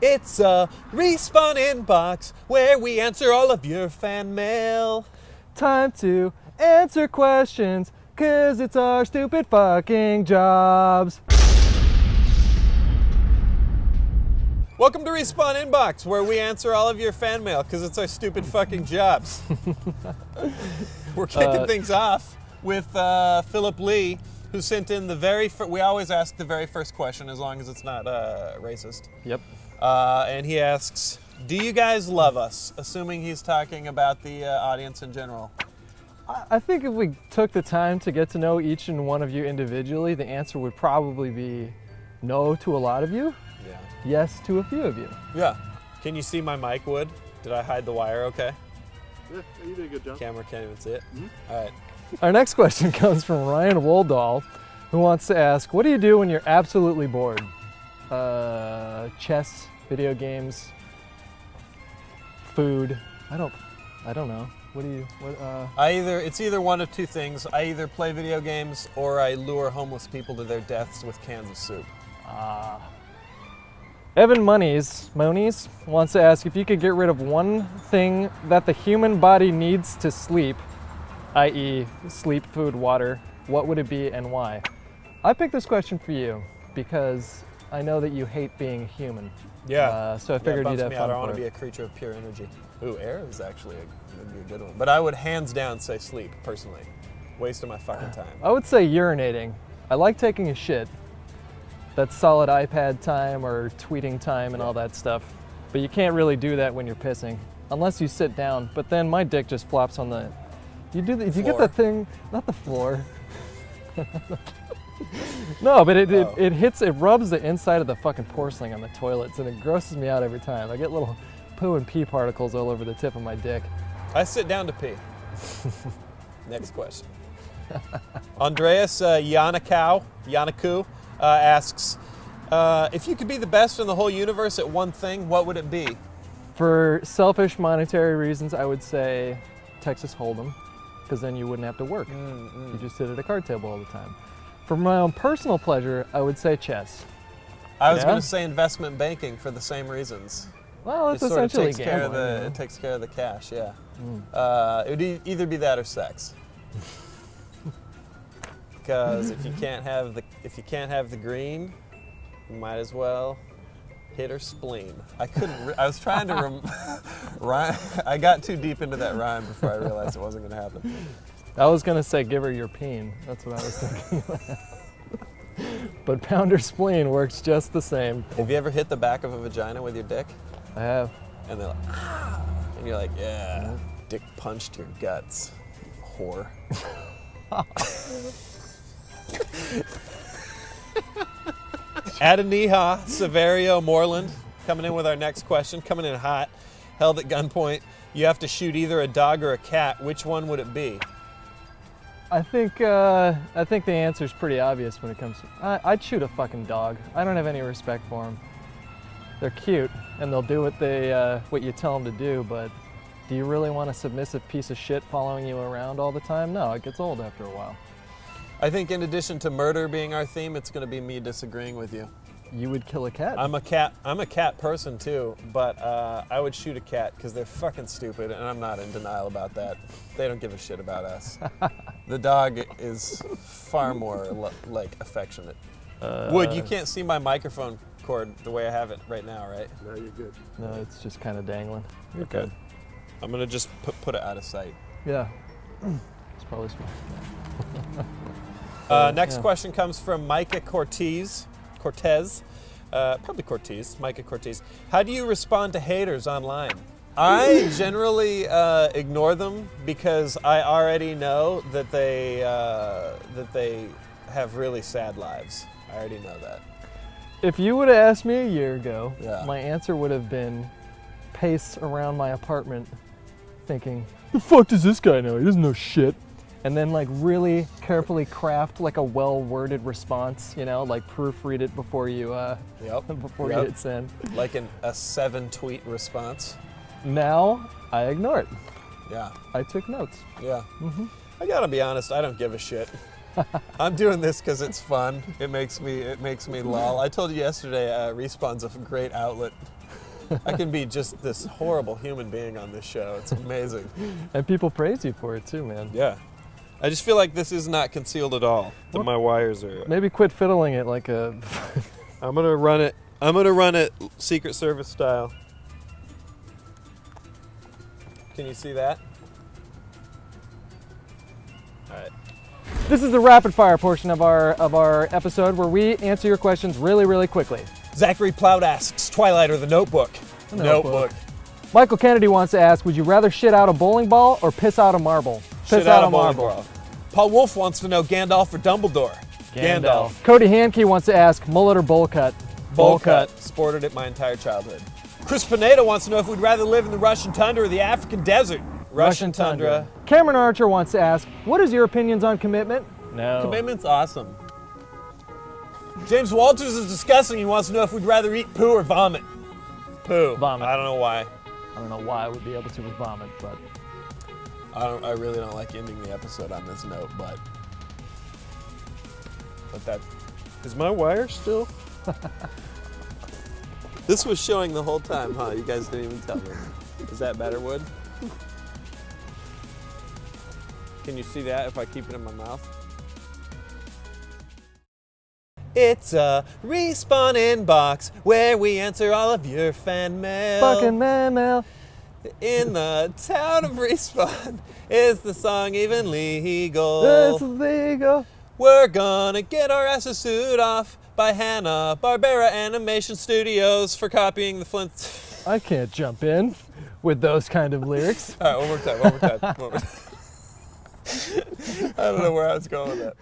It's a Respawn inbox where we answer all of your fan mail. Time to answer questions, 'cause it's our stupid fucking jobs. Welcome to Respawn Inbox, where we answer all of your fan mail, because it's our stupid fucking jobs. We're kicking things off with Philip Lee, who sent in we always ask the very first question, as long as it's not racist. Yep. And he asks, do you guys love us? Assuming he's talking about the audience in general. I think if we took the time to get to know each and one of you individually, the answer would probably be no to a lot of you. Yeah. Yes to a few of you. Yeah. Can you see my mic, Wood? Did I hide the wire okay? Yeah, you did a good job. Camera can't even see it. Mm-hmm. All right. Our next question comes from Ryan Woldall, who wants to ask, what do you do when you're absolutely bored? Chess, video games, food. I don't know. It's either one of two things. I either play video games or I lure homeless people to their deaths with cans of soup. Evan Monies wants to ask if you could get rid of one thing that the human body needs to sleep, i.e. sleep, food, water, what would it be and why? I picked this question for you because I know that you hate being human. Yeah. So I figured you'd have fun. I want to be a creature of pure energy. Ooh, air is actually would be a good one. But I would hands down say sleep, personally. Waste of my fucking time. I would say urinating. I like taking a shit. That's solid iPad time or tweeting time and all that stuff. But you can't really do that when you're pissing, unless you sit down. But then my dick just flops on the... You get that thing, not the floor. No, but it hits, it rubs the inside of the fucking porcelain on the toilets, and it grosses me out every time. I get little poo and pee particles all over the tip of my dick. I sit down to pee. Next question. Andreas Yanaku asks, if you could be the best in the whole universe at one thing, what would it be? For selfish monetary reasons, I would say Texas Hold'em, because then you wouldn't have to work. You just sit at a card table all the time. For my own personal pleasure, I would say chess. I was going to say investment banking for the same reasons. Well, it's essentially gambling. It takes care of the cash, yeah. It would either be that or sex. Because if you can't have the green, you might as well hit her spleen. I was trying to rhyme. I got too deep into that rhyme before I realized it wasn't going to happen. I was going to say give her your peen. That's what I was thinking. But pound her spleen works just the same. Have you ever hit the back of a vagina with your dick? I have. And they're like, ah! And you're like, yeah, dick punched your guts, whore. Adoniha Severio Moreland coming in with our next question, coming in hot, held at gunpoint. You have to shoot either a dog or a cat. Which one would it be? I think the answer is pretty obvious when it comes to... I'd shoot a fucking dog. I don't have any respect for them. They're cute, and they'll do what you tell them to do, but do you really want a submissive piece of shit following you around all the time? No, it gets old after a while. I think in addition to murder being our theme, it's going to be me disagreeing with you. You would kill a cat? I'm a cat person too, but I would shoot a cat because they're fucking stupid, and I'm not in denial about that. They don't give a shit about us. The dog is far more affectionate. Wood, you can't see my microphone cord the way I have it right now, right? No, you're good. No, it's just kind of dangling. You're okay. good. I'm gonna just put it out of sight. Yeah, it's probably smart. Next question comes from Micah Cortez. Micah Cortez. How do you respond to haters online? I generally ignore them because I already know that they have really sad lives. I already know that. If you would have asked me a year ago, yeah, my answer would have been pace around my apartment thinking, the fuck does this guy know? He doesn't know shit. And then really carefully craft a well-worded response, proofread it before you you hit send. Like a 7-tweet response. Now I ignore it. Yeah. I took notes. Yeah. Mm-hmm. I gotta be honest, I don't give a shit. I'm doing this because it's fun. It makes me lol. I told you yesterday, Respawn's a great outlet I can be just this horrible human being on this show. It's amazing. And people praise you for it too, man. Yeah. I just feel like this is not concealed at all. That my wires are. Maybe quit fiddling it like a. I'm gonna run it. I'm gonna run it Secret Service style. Can you see that? All right. This is the rapid fire portion of our episode where we answer your questions really, really quickly. Zachary Plout asks, Twilight or The Notebook? Notebook. Michael Kennedy wants to ask, would you rather shit out a bowling ball or piss out a marble? Shit out a marble. Paul Wolf wants to know Gandalf or Dumbledore? Gandalf. Cody Hankey wants to ask, mullet or bowl cut? Bowl cut. Sported it my entire childhood. Chris Pineda wants to know if we'd rather live in the Russian tundra or the African desert? Russian tundra. Cameron Archer wants to ask, what is your opinions on commitment? No. Commitment's awesome. James Walters is discussing. He wants to know if we'd rather eat poo or vomit. Poo. Vomit. I don't know why. I don't know why I would be able to with vomit, but. I really don't like ending the episode on this note, but that is my wire still. This was showing the whole time, huh? You guys didn't even tell me. Is that better, Wood? Can you see that if I keep it in my mouth? It's a Respawn inbox where we answer all of your fan mail. Fucking mail. In the town of Respawn, is the song even legal? It's legal. We're gonna get our asses sued off by Hanna-Barbera Animation Studios for copying the Flint. I can't jump in with those kind of lyrics. All right, one more time. I don't know where I was going with that.